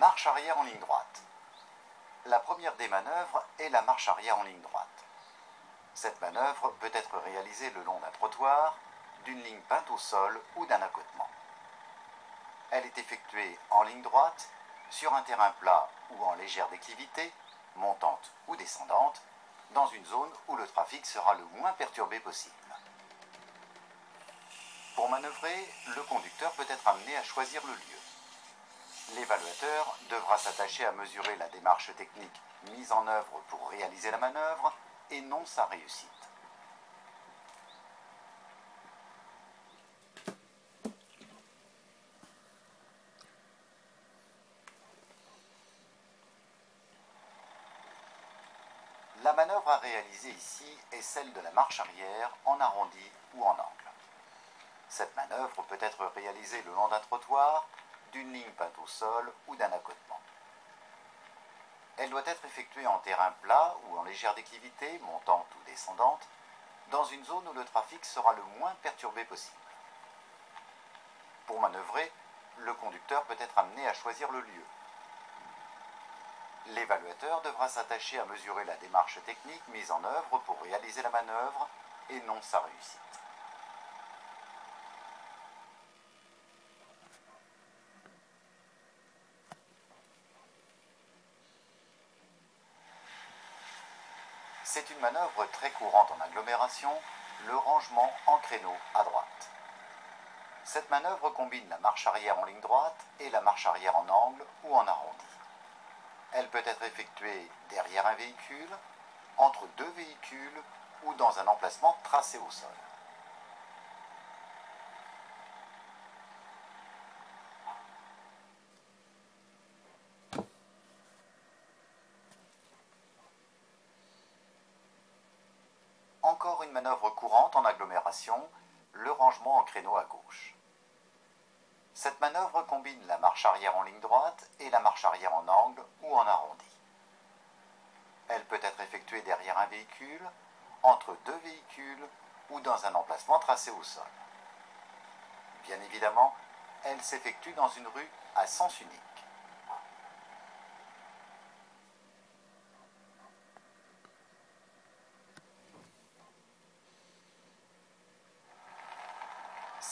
Marche arrière en ligne droite. La première des manœuvres est la marche arrière en ligne droite. Cette manœuvre peut être réalisée le long d'un trottoir, d'une ligne peinte au sol ou d'un accotement. Elle est effectuée en ligne droite, sur un terrain plat ou en légère déclivité, montante ou descendante, dans une zone où le trafic sera le moins perturbé possible. Pour manœuvrer, le conducteur peut être amené à choisir le lieu. L'évaluateur devra s'attacher à mesurer la démarche technique mise en œuvre pour réaliser la manœuvre et non sa réussite. La manœuvre à réaliser ici est celle de la marche arrière en arrondi ou en angle. Cette manœuvre peut être réalisée le long d'un trottoir, d'une ligne peinte au sol ou d'un accotement. Elle doit être effectuée en terrain plat ou en légère déclivité, montante ou descendante, dans une zone où le trafic sera le moins perturbé possible. Pour manœuvrer, le conducteur peut être amené à choisir le lieu. L'évaluateur devra s'attacher à mesurer la démarche technique mise en œuvre pour réaliser la manœuvre et non sa réussite. C'est une manœuvre très courante en agglomération, le rangement en créneau à droite. Cette manœuvre combine la marche arrière en ligne droite et la marche arrière en angle ou en arrondi. Elle peut être effectuée derrière un véhicule, entre deux véhicules ou dans un emplacement tracé au sol. Encore une manœuvre courante en agglomération, le rangement en créneau à gauche. Cette manœuvre combine la marche arrière en ligne droite et la marche arrière en angle ou en arrondi. Elle peut être effectuée derrière un véhicule, entre deux véhicules ou dans un emplacement tracé au sol. Bien évidemment, elle s'effectue dans une rue à sens unique.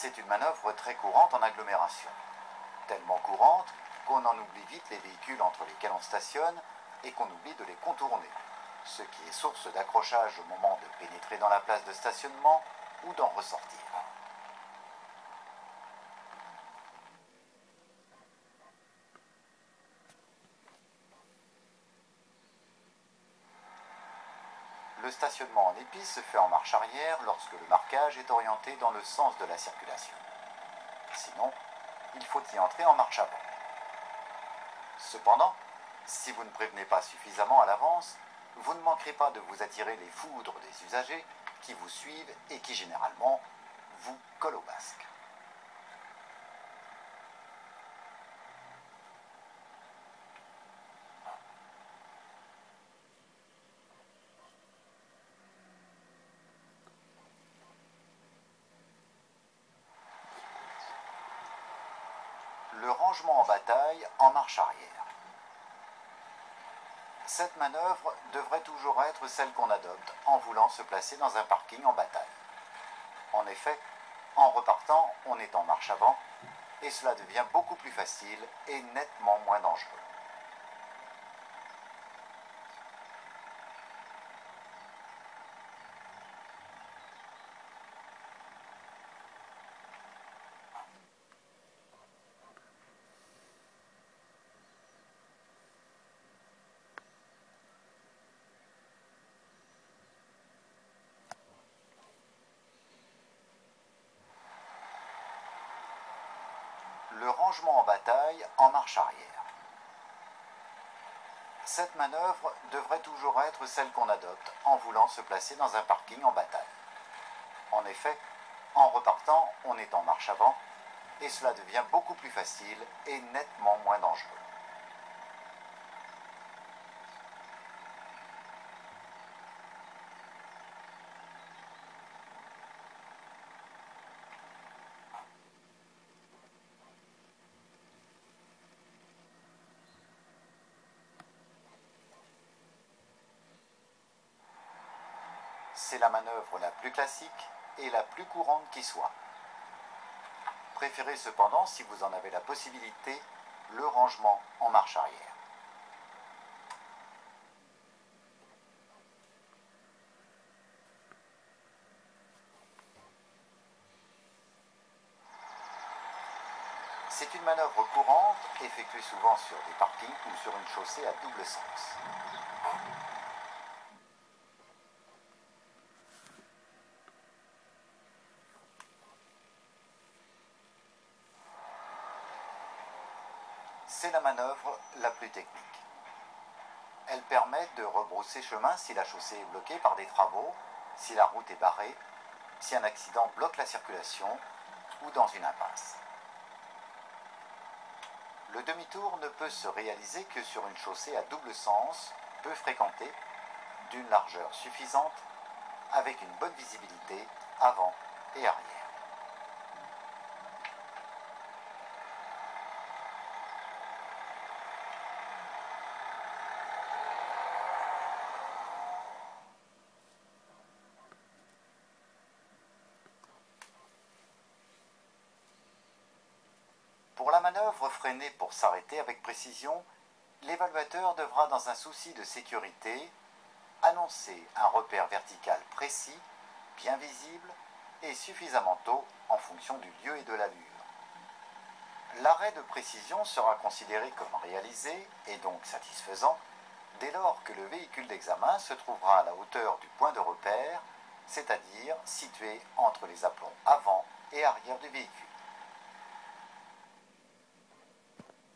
C'est une manœuvre très courante en agglomération. Tellement courante qu'on en oublie vite les véhicules entre lesquels on stationne et qu'on oublie de les contourner, ce qui est source d'accrochage au moment de pénétrer dans la place de stationnement ou d'en ressortir. Le stationnement en épi se fait en marche arrière lorsque le marquage est orienté dans le sens de la circulation. Sinon, il faut y entrer en marche avant. Cependant, si vous ne prévenez pas suffisamment à l'avance, vous ne manquerez pas de vous attirer les foudres des usagers qui vous suivent et qui généralement vous collent au basque. Le rangement en bataille en marche arrière. Cette manœuvre devrait toujours être celle qu'on adopte en voulant se placer dans un parking en bataille. En effet, en repartant, on est en marche avant et cela devient beaucoup plus facile et nettement moins dangereux. Le rangement en bataille en marche arrière. Cette manœuvre devrait toujours être celle qu'on adopte en voulant se placer dans un parking en bataille. En effet, en repartant, on est en marche avant et cela devient beaucoup plus facile et nettement moins dangereux. C'est la manœuvre la plus classique et la plus courante qui soit. Préférez cependant, si vous en avez la possibilité, le rangement en marche arrière. C'est une manœuvre courante, effectuée souvent sur des parkings ou sur une chaussée à double sens. C'est la manœuvre la plus technique. Elle permet de rebrousser chemin si la chaussée est bloquée par des travaux, si la route est barrée, si un accident bloque la circulation ou dans une impasse. Le demi-tour ne peut se réaliser que sur une chaussée à double sens, peu fréquentée, d'une largeur suffisante, avec une bonne visibilité avant et arrière. Pour la manœuvre freiner pour s'arrêter avec précision, l'évaluateur devra, dans un souci de sécurité, annoncer un repère vertical précis, bien visible et suffisamment tôt en fonction du lieu et de l'allure. L'arrêt de précision sera considéré comme réalisé et donc satisfaisant dès lors que le véhicule d'examen se trouvera à la hauteur du point de repère, c'est-à-dire situé entre les aplombs avant et arrière du véhicule.